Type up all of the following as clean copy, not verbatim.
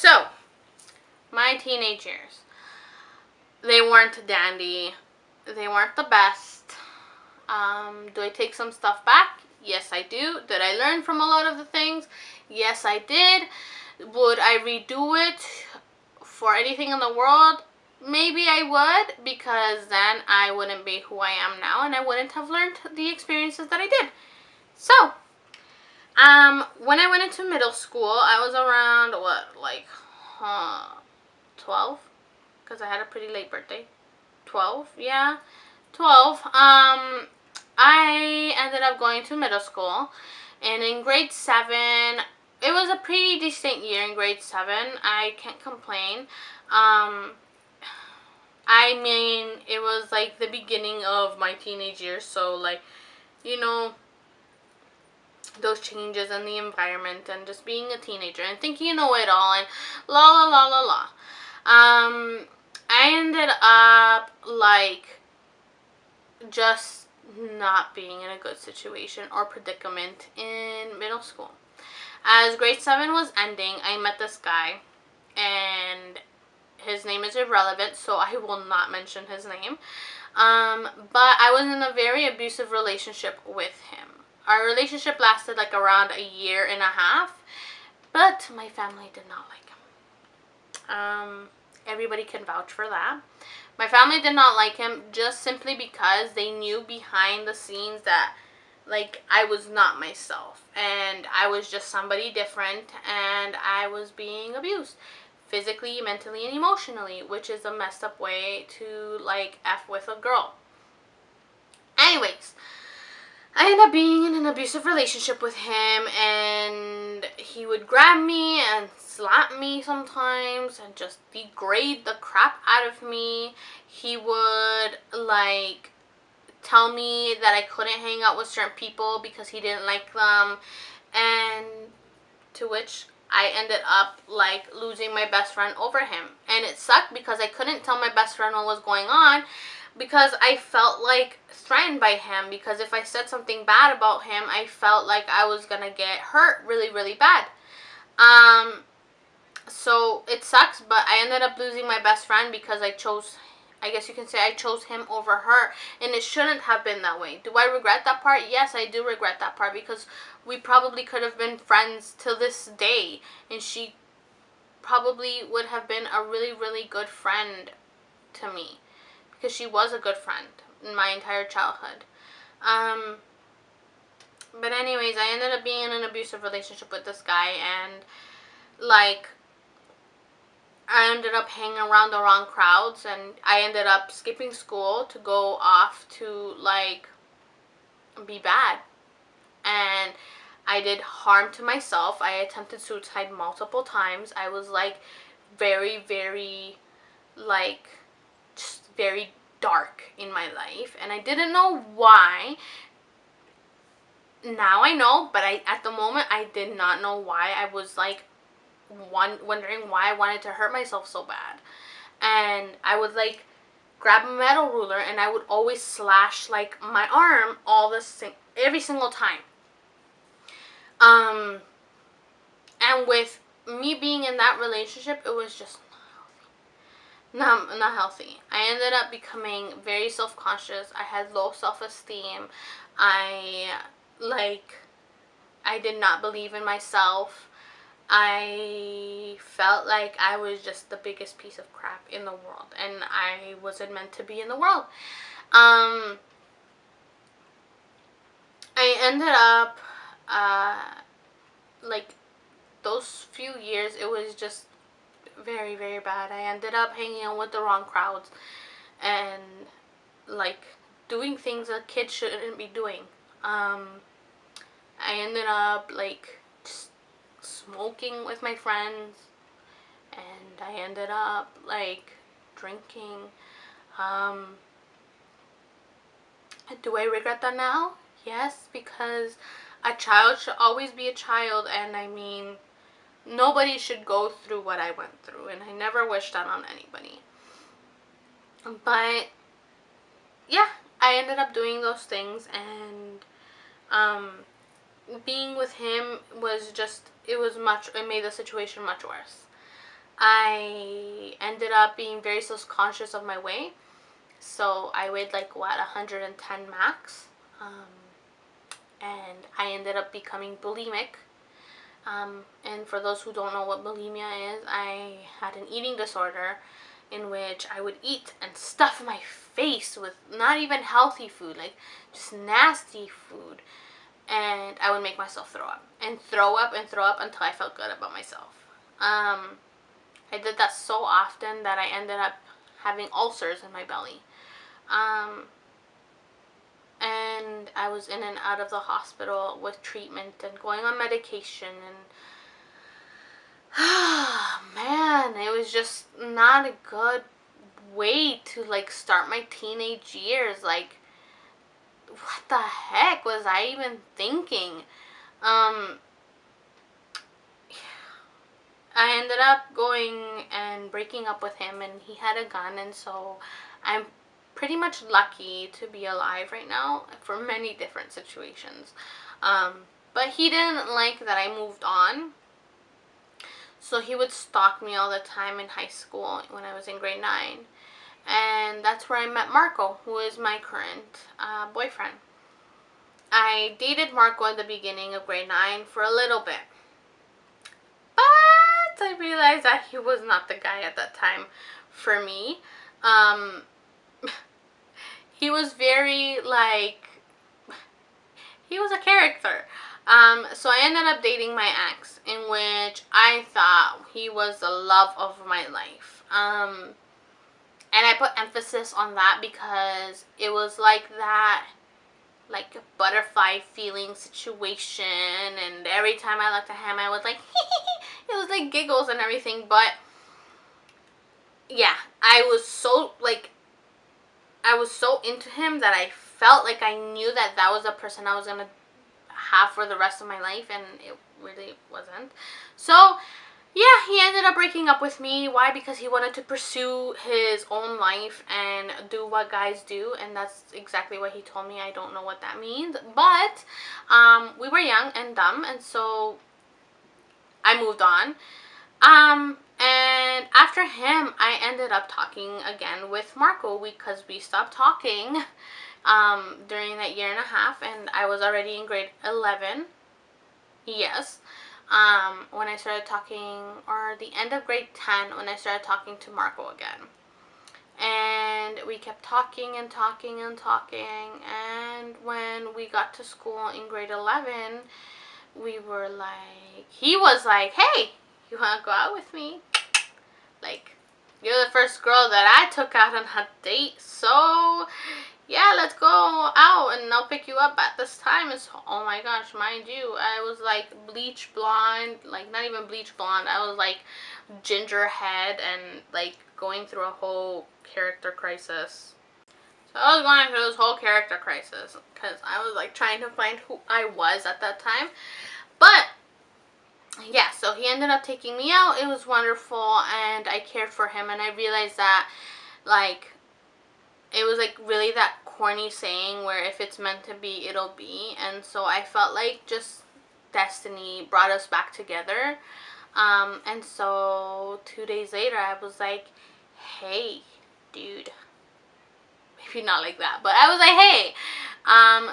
So, my teenage years. They weren't dandy. They weren't the best. Do I take some stuff back? Yes, I do. Did I learn from a lot of the things? Yes, I did. Would I redo it for anything in the world? Maybe I would, because then I wouldn't be who I am now, and I wouldn't have learned the experiences that I did. So, when I went into middle school, I was around, 12? Because I had a pretty late birthday. 12, yeah. 12. I ended up going to middle school, and in grade 7, it was a pretty decent year in grade 7. I can't complain. I mean, it was like the beginning of my teenage years, so like, you know, those changes in the environment and just being a teenager and thinking you know it all and la la la la la. I ended up like just not being in a good situation or predicament in middle school. As grade 7 was ending, I met this guy, and his name is irrelevant, so I will not mention his name. But I was in a very abusive relationship with him. Our relationship lasted like around a year and a half, but my family did not like him. Everybody can vouch for that. My family did not like him just simply because they knew behind the scenes that like I was not myself, and I was just somebody different, and I was being abused physically, mentally, and emotionally, which is a messed up way to like F with a girl. Anyways, I ended up being in an abusive relationship with him, and he would grab me and slap me sometimes and just degrade the crap out of me. He would like tell me that I couldn't hang out with certain people because he didn't like them, and to which I ended up like losing my best friend over him. And it sucked because I couldn't tell my best friend what was going on because I felt like threatened by him, because if I said something bad about him, I felt like I was gonna get hurt really, really bad. So it sucks, but I ended up losing my best friend because I guess you can say I chose him over her, and it shouldn't have been that way. Do I regret that part? Yes, I do regret that part, because we probably could have been friends till this day, and she probably would have been a really, really good friend to me, because she was a good friend in my entire childhood. But anyways, I ended up being in an abusive relationship with this guy, and like I ended up hanging around the wrong crowds, and I ended up skipping school to go off to like be bad, and I did harm to myself. I attempted suicide multiple times. I was like very, very like just very dark in my life, and I didn't know why. Now I know, but at the moment I did not know why. I was like wondering why I wanted to hurt myself so bad, and I would like grab a metal ruler and I would always slash like my arm every single time. And with me being in that relationship, it was just not healthy. I ended up becoming very self-conscious. I had low self-esteem. I did not believe in myself. I felt like I was just the biggest piece of crap in the world, and I wasn't meant to be in the world. I ended up, like, those few years, it was just very, very bad. I ended up hanging out with the wrong crowds and, like, doing things a kid shouldn't be doing. I ended up, like, just smoking with my friends, and I ended up like drinking. Do I regret that now? Yes, because a child should always be a child, and I mean, nobody should go through what I went through, and I never wish that on anybody. But yeah, I ended up doing those things, and being with him was just, it made the situation much worse. I ended up being very self-conscious of my weight. So I weighed like, what, 110 max. And I ended up becoming bulimic. And for those who don't know what bulimia is, I had an eating disorder in which I would eat and stuff my face with not even healthy food, like just nasty food. And I would make myself throw up and throw up and throw up until I felt good about myself. I did that so often that I ended up having ulcers in my belly. And I was in and out of the hospital with treatment and going on medication, and man, it was just not a good way to like start my teenage years. Like, what the heck was I even thinking? I ended up going and breaking up with him, and he had a gun, and so I'm pretty much lucky to be alive right now for many different situations. But he didn't like that I moved on, so he would stalk me all the time in high school when I was in grade 9. And that's where I met Marco, who is my current boyfriend. I dated Marco at the beginning of grade 9 for a little bit. But I realized that he was not the guy at that time for me. He was very, like, he was a character. So I ended up dating my ex, in which I thought he was the love of my life. And I put emphasis on that because it was like that, like a butterfly feeling situation, and every time I looked at him I was like it was like giggles and everything. But yeah, I was so into him that I felt like I knew that that was the person I was gonna have for the rest of my life, and it really wasn't. So yeah, he ended up breaking up with me. Why? Because he wanted to pursue his own life and do what guys do, and that's exactly what he told me. I don't know what that means, but we were young and dumb, and so I moved on. And after him, I ended up talking again with Marco because we stopped talking during that year and a half, and I was already in grade 11. Yes. When I started talking, or the end of grade 10, when I started talking to Marco again. And we kept talking and talking and talking, and when we got to school in grade 11, we were like, he was like, hey, you want to go out with me? Like, you're the first girl that I took out on a date, so yeah, let's go out and I'll pick you up. At this time, it's, oh my gosh, mind you, I was like bleach blonde, like not even bleach blonde, I was like ginger head and like going through a whole character crisis. So I was going through this whole character crisis because I was like trying to find who I was at that time. But yeah, so he ended up taking me out. It was wonderful, and I cared for him, and I realized that like it was like really that corny saying where if it's meant to be, it'll be. And so I felt like just destiny brought us back together. And so 2 days later I was like, hey dude, maybe not like that, but I was like, hey,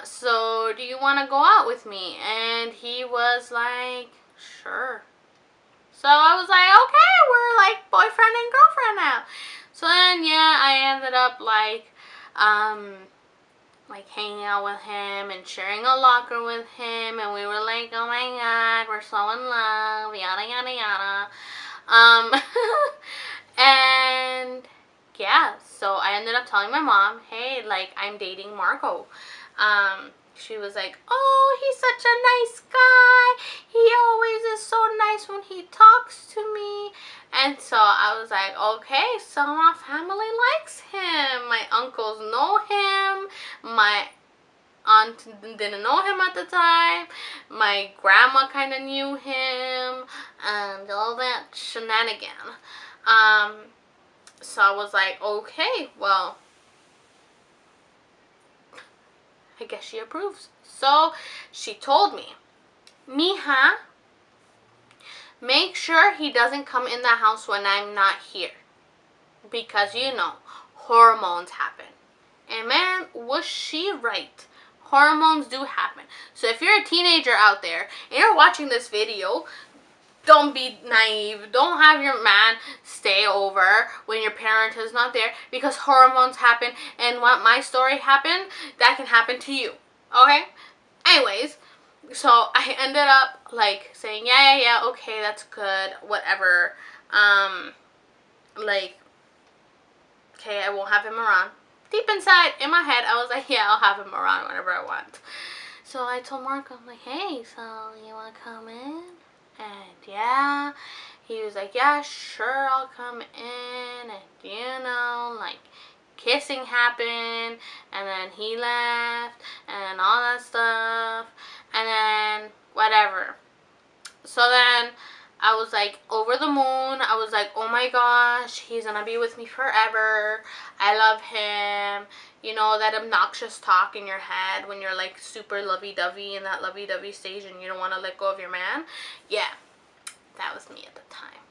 so do you want to go out with me? And he was like, sure. So I was like, okay, we're like boyfriend and girlfriend now. So then, yeah, I ended up like hanging out with him and sharing a locker with him, and we were like, oh my god, we're so in love, yada yada yada. And yeah, so I ended up telling my mom, hey, like, I'm dating Marco. She was like, oh, he's such a nice guy. He always is so nice when he talks to me. And so I was like, okay, so my family likes him. My uncles know him. My aunt didn't know him at the time. My grandma kind of knew him. And all that shenanigan. So I was like, okay, well, I guess she approves. So she told me, mija, Make sure he doesn't come in the house when I'm not here. Because, you know, hormones happen. And man, was she right. Hormones do happen. So if you're a teenager out there and you're watching this video, don't be naive. Don't have your man stay over when your parent is not there, because hormones happen, and what my story happened, that can happen to you. Okay? Anyways, so I ended up like saying, yeah, okay, that's good, whatever. Like, okay, I won't have him around. Deep inside, in my head, I was like, yeah, I'll have him around whenever I want. So I told Marco, I'm like, hey, so you want to come in? And yeah, he was like, yeah, sure, I'll come in. And you know, like, kissing happened, and then he left, and all that stuff, and then whatever. So then I was like over the moon. I was like, oh my gosh, he's gonna be with me forever. I love him. You know, that obnoxious talk in your head when you're like super lovey-dovey in that lovey-dovey stage and you don't want to let go of your man. Yeah, that was me at the time.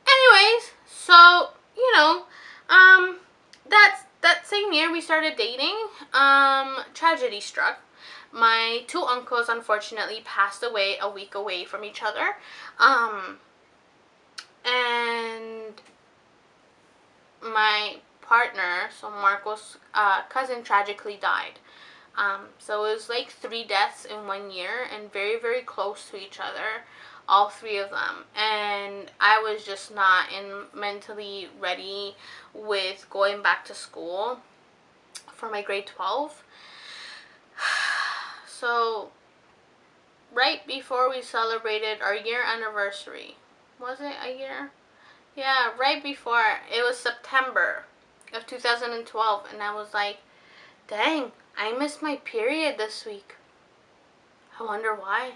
Anyways, so, you know, that same year we started dating. Tragedy struck. My two uncles unfortunately passed away a week away from each other. And my partner, so Marco's cousin, tragically died. So it was like 3 deaths in 1 year, and very, very close to each other, all 3 of them. And I was just not mentally ready with going back to school for my grade 12. So right before we celebrated our year anniversary, was it a year? Yeah, right before. It was September of 2012, and I was like, dang, I missed my period this week. I wonder why.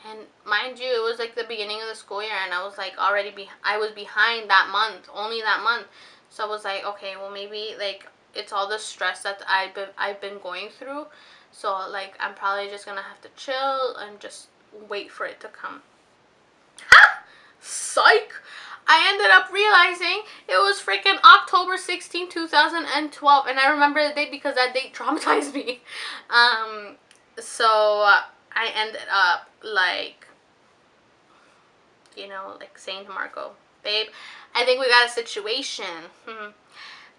And mind you, it was like the beginning of the school year, and I was like I was behind that month, only that month. So I was like, okay, well maybe like it's all the stress that I've been going through. So like I'm probably just gonna have to chill and just wait for it to come. Ha! Psych! I ended up realizing it was freaking October 16, 2012, and I remember the date because that date traumatized me. So I ended up like, you know, like saying to Marco, babe, I think we got a situation.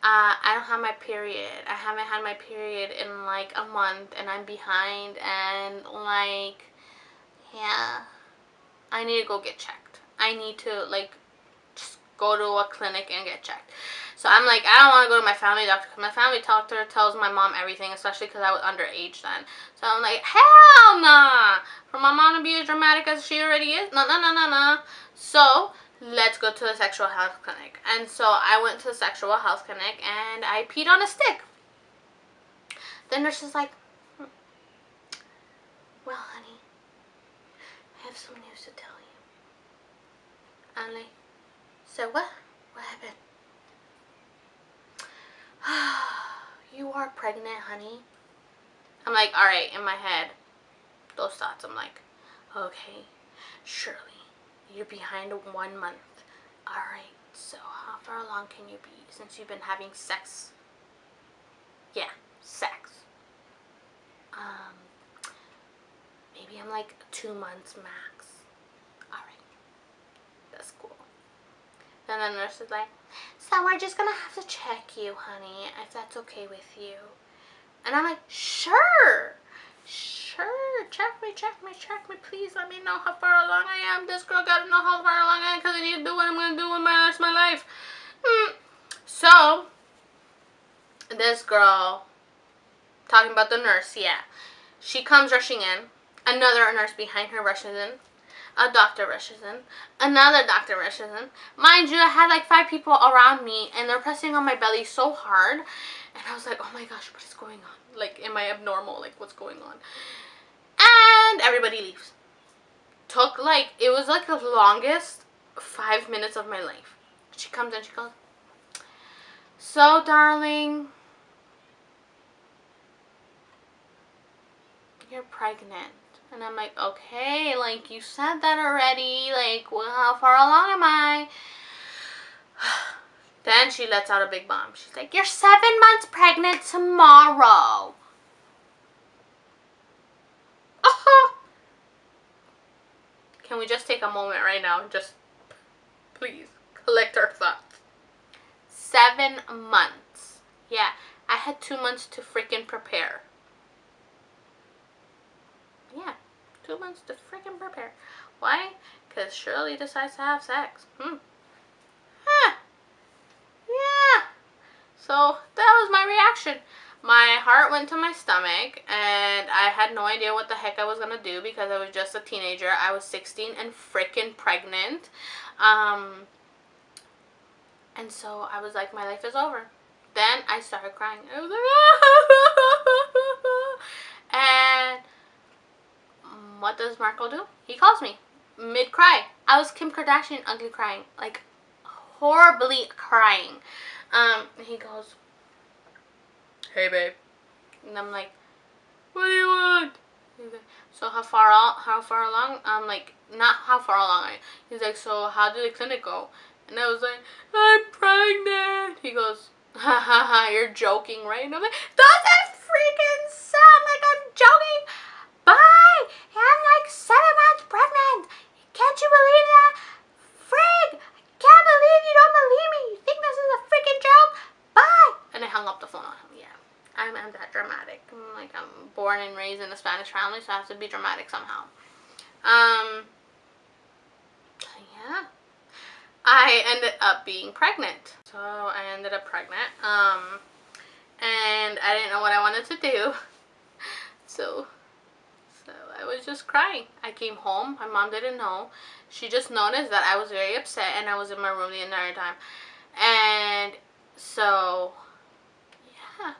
I don't have my period. I haven't had my period in like a month, and I'm behind, and like, yeah, I need to go get checked. I need to like just go to a clinic and get checked. So I'm like, I don't want to go to my family doctor, because my family doctor tells my mom everything, especially because I was underage then. So I'm like, hell nah. For my mom to be as dramatic as she already is, no. So let's go to the sexual health clinic. And so I went to the sexual health clinic, and I peed on a stick. The nurse is like, well, honey, I have some news to tell you. I'm like, so what? What happened? You are pregnant, honey. I'm like, alright, in my head, those thoughts, I'm like, okay, Shirley, you're behind 1 month. Alright, so how far along can you be since you've been having sex? Yeah, sex. Maybe I'm like 2 months max. Alright, that's cool. Then the nurse is like, so we're just gonna have to check you, honey, if that's okay with you. And I'm like, sure, check me, please let me know how far along I am. This girl gotta know how far along I am, because I need to do what I'm gonna do with my rest of my life. So, this girl, talking about the nurse, yeah, she comes rushing in, another nurse behind her rushes in, a doctor rushes in, another doctor rushes in. Mind you, I had like 5 people around me, and they're pressing on my belly so hard, and I was like, oh my gosh, what is going on? Like, am I abnormal? Like, what's going on? And everybody leaves. Took like, it was like the longest 5 minutes of my life. She comes in, she goes, so darling, you're pregnant. And I'm like, okay, like, you said that already. Like, well, how far along am I? Then she lets out a big bomb. She's like, you're 7 months pregnant tomorrow. Can we just take a moment right now? Just, please, collect our thoughts. 7 months. Yeah, I had 2 months to freaking prepare. Yeah, 2 months to freaking prepare. Why? Because Shirley decides to have sex. Huh. Yeah. So that was my reaction. My heart went to my stomach, and I had no idea what the heck I was gonna do because I was just a teenager. I was 16 and freaking pregnant. And so I was like, my life is over. Then I started crying. I was like, and what does Marco do? He calls me mid-cry. I was Kim Kardashian ugly crying. Like, horribly crying. He goes, hey, babe. And I'm like, what do you want? He's like, so how far along? I'm like, not how far along. He's like, so how did the clinic go? And I was like, I'm pregnant. He goes, ha ha ha, you're joking, right? And I'm like, doesn't freaking sound like I'm joking. Bye. I'm like 7 months pregnant. Can't you believe that? Frig, I can't believe you don't believe me. You think this is a freaking joke? Bye. And I hung up the phone on him. Yeah, I'm that dramatic. I'm born and raised in a Spanish family, so I have to be dramatic somehow. Yeah. I ended up being pregnant. So I ended up pregnant. And I didn't know what I wanted to do. So I was just crying. I came home. My mom didn't know. She just noticed that I was very upset and I was in my room the entire time. And so, yeah.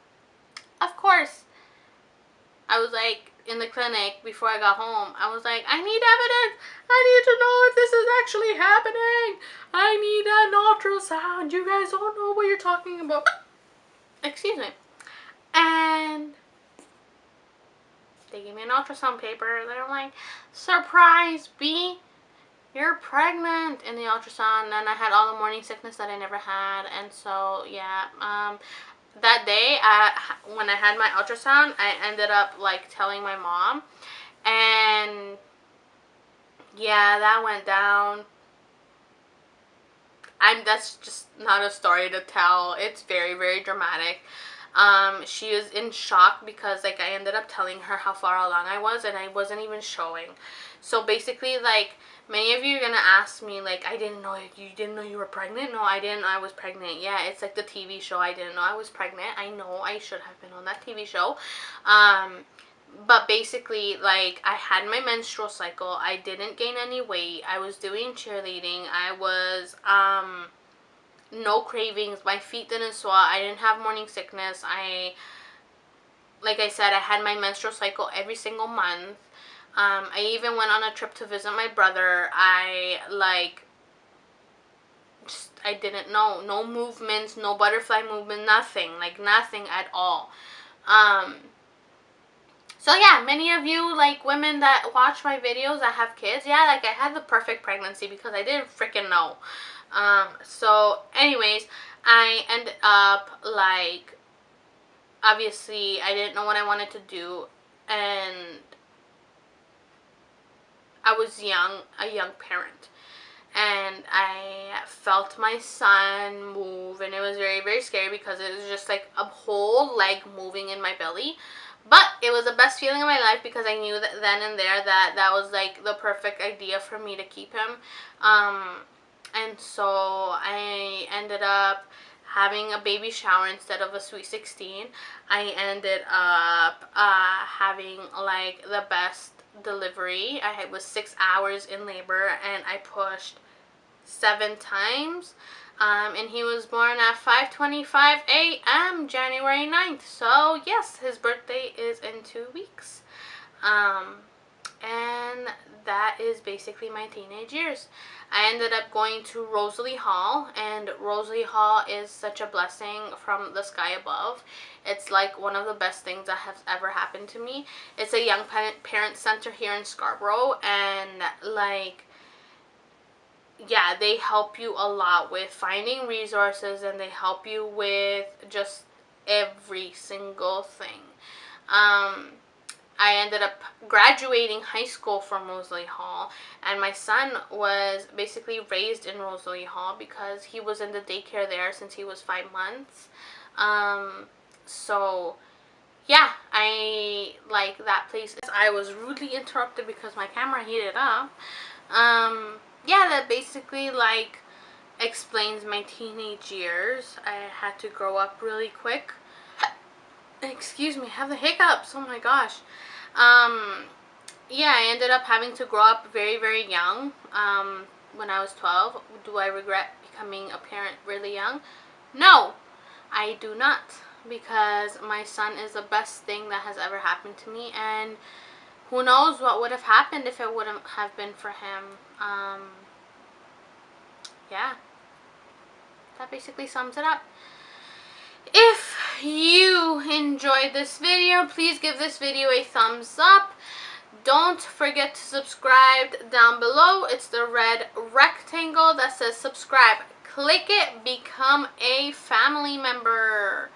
Of course, I was like, in the clinic before I got home, I was like, I need evidence. I need to know if this is actually happening. I need an ultrasound. You guys don't know what you're talking about. Excuse me. And they gave me an ultrasound paper. They're like, surprise, B, you're pregnant in the ultrasound. And I had all the morning sickness that I never had. And so, yeah, that day, when I had my ultrasound, I ended up, like, telling my mom. And, yeah, that went down. That's just not a story to tell. It's very, very dramatic. She was in shock because, like, I ended up telling her how far along I was, and I wasn't even showing. So, basically, like, many of you are gonna ask me, like, you didn't know you were pregnant? No, I didn't know I was pregnant. Yeah, it's like the TV show, I didn't know I was pregnant. I know I should have been on that TV show. But basically, like, I had my menstrual cycle. I didn't gain any weight. I was doing cheerleading. I was, no cravings. My feet didn't swell. I didn't have morning sickness. Like I said, I had my menstrual cycle every single month. I even went on a trip to visit my brother. I didn't know. No movements, no butterfly movement, nothing. Like, nothing at all. So, yeah, many of you, like, women that watch my videos that have kids, yeah, like, I had the perfect pregnancy because I didn't freaking know. So, anyways, I ended up, like, obviously, I didn't know what I wanted to do, and I was a young parent, and I felt my son move, and it was very, very scary because it was just, like, a whole leg moving in my belly. But it was the best feeling of my life because I knew that then and there that was, like, the perfect idea for me to keep him. And so I ended up having a baby shower instead of a sweet 16. I ended up having, like, the best delivery. I was 6 hours in labor, and I pushed 7 times. And he was born at 5:25 a.m. January 9th. So, yes, his birthday is in 2 weeks. And that is basically my teenage years. I ended up going to Rosalie Hall, and Rosalie Hall is such a blessing from the sky above. It's like one of the best things that has ever happened to me. It's a young parent center here in Scarborough, and like, yeah, they help you a lot with finding resources, and they help you with just every single thing. I ended up graduating high school from Rosalie Hall, and my son was basically raised in Rosalie Hall because he was in the daycare there since he was 5 months. So yeah, I like that place. I was rudely interrupted because my camera heated up. Yeah, that basically like explains my teenage years. I had to grow up really quick. Excuse me, I have the hiccups. Oh my gosh. Yeah, I ended up having to grow up very, very young. When I was 12. Do I regret becoming a parent really young? No, I do not, because my son is the best thing that has ever happened to me, and who knows what would have happened if it wouldn't have been for him. Yeah, that basically sums it up. If you enjoyed this video, please give this video a thumbs up. Don't forget to subscribe down below. It's the red rectangle that says subscribe. Click it, become a family member.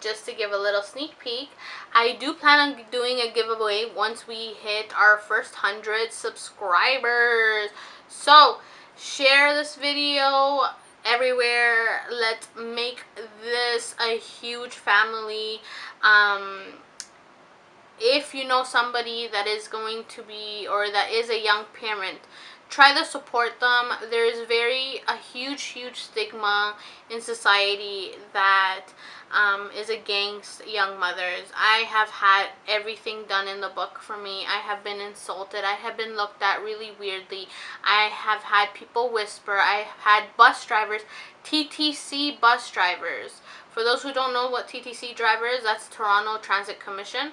Just to give a little sneak peek, I do plan on doing a giveaway once we hit our first 100 subscribers. So share this video everywhere. Let's make this a huge family. If you know somebody that is going to be, or that is a young parent, try to support them. There is a huge stigma in society that is against young mothers. I have had everything done in the book for me. I have been insulted. I have been looked at really weirdly. I have had people whisper. I have had bus drivers, TTC bus drivers. For those who don't know what TTC driver is, that's Toronto Transit Commission.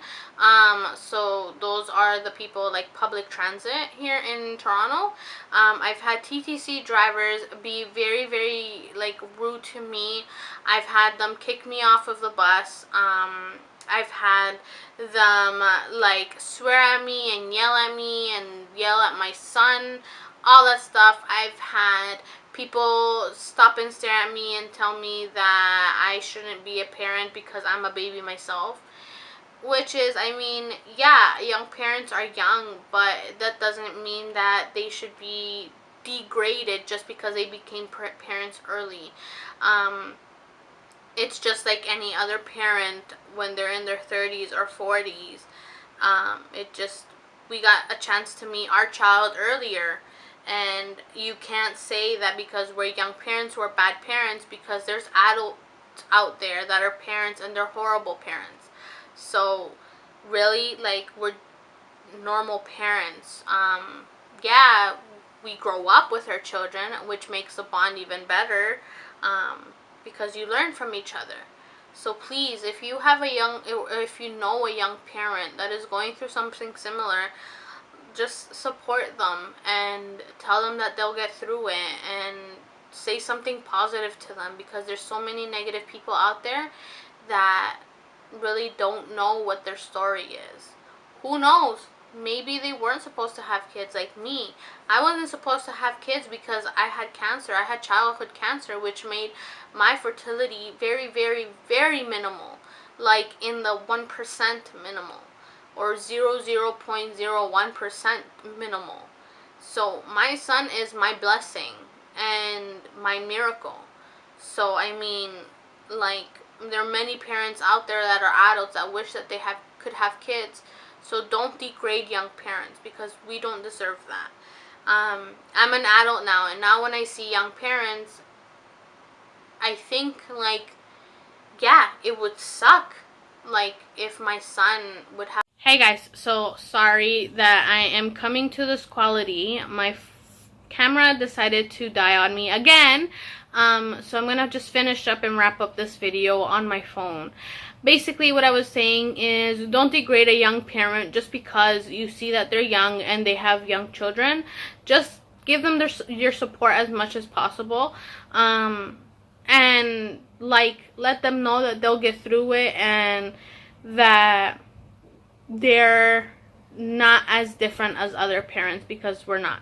So those are the people like public transit here in Toronto. I've had TTC drivers be very, very like rude to me. I've had them kick me off of the bus. I've had them like swear at me and yell at my son, all that stuff. I've had people stop and stare at me and tell me that I shouldn't be a parent because I'm a baby myself. Which is, I mean, yeah, young parents are young, but that doesn't mean that they should be degraded just because they became parents early. It's just like any other parent when they're in their 30s or 40s. We got a chance to meet our child earlier. And you can't say that because we're young parents, we're bad parents, because there's adults out there that are parents and they're horrible parents. So really, like, we're normal parents. Yeah, we grow up with our children, which makes the bond even better, because you learn from each other. So please, if you know a young parent that is going through something similar, just support them and tell them that they'll get through it, and say something positive to them, because there's so many negative people out there that really don't know what their story is. Who knows? Maybe they weren't supposed to have kids like me. I wasn't supposed to have kids because I had cancer. I had childhood cancer, which made my fertility very, very, very minimal. Like in the 1% minimal, or 0.01% minimal. So my son is my blessing and my miracle. So I mean, like, there are many parents out there that are adults that wish that they could have kids. So don't degrade young parents, because we don't deserve that. I'm an adult now, and now when I see young parents, I think, like, yeah, it would suck, like, if my son would have... Hey guys, so sorry that I am coming to this quality. My camera decided to die on me again. So I'm gonna just finish up and wrap up this video on my phone. basically what I was saying is, don't degrade a young parent just because you see that they're young and they have young children. Just give them your support as much as possible, and like let them know that they'll get through it and that they're not as different as other parents, because we're not.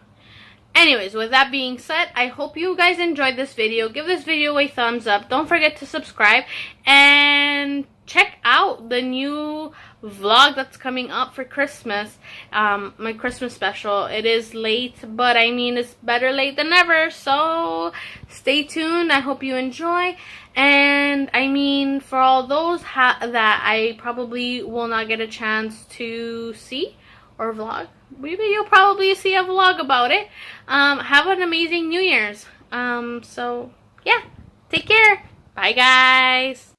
Anyways, with that being said, I hope you guys enjoyed this video. Give this video a thumbs up. Don't forget to subscribe and check out the new vlog that's coming up for Christmas. My Christmas special. It is late, but I mean, it's better late than never. So stay tuned. I hope you enjoy. And I mean, for all those that I probably will not get a chance to see or vlog, maybe you'll probably see a vlog about it. Have an amazing New Year's. So yeah, take care. Bye guys.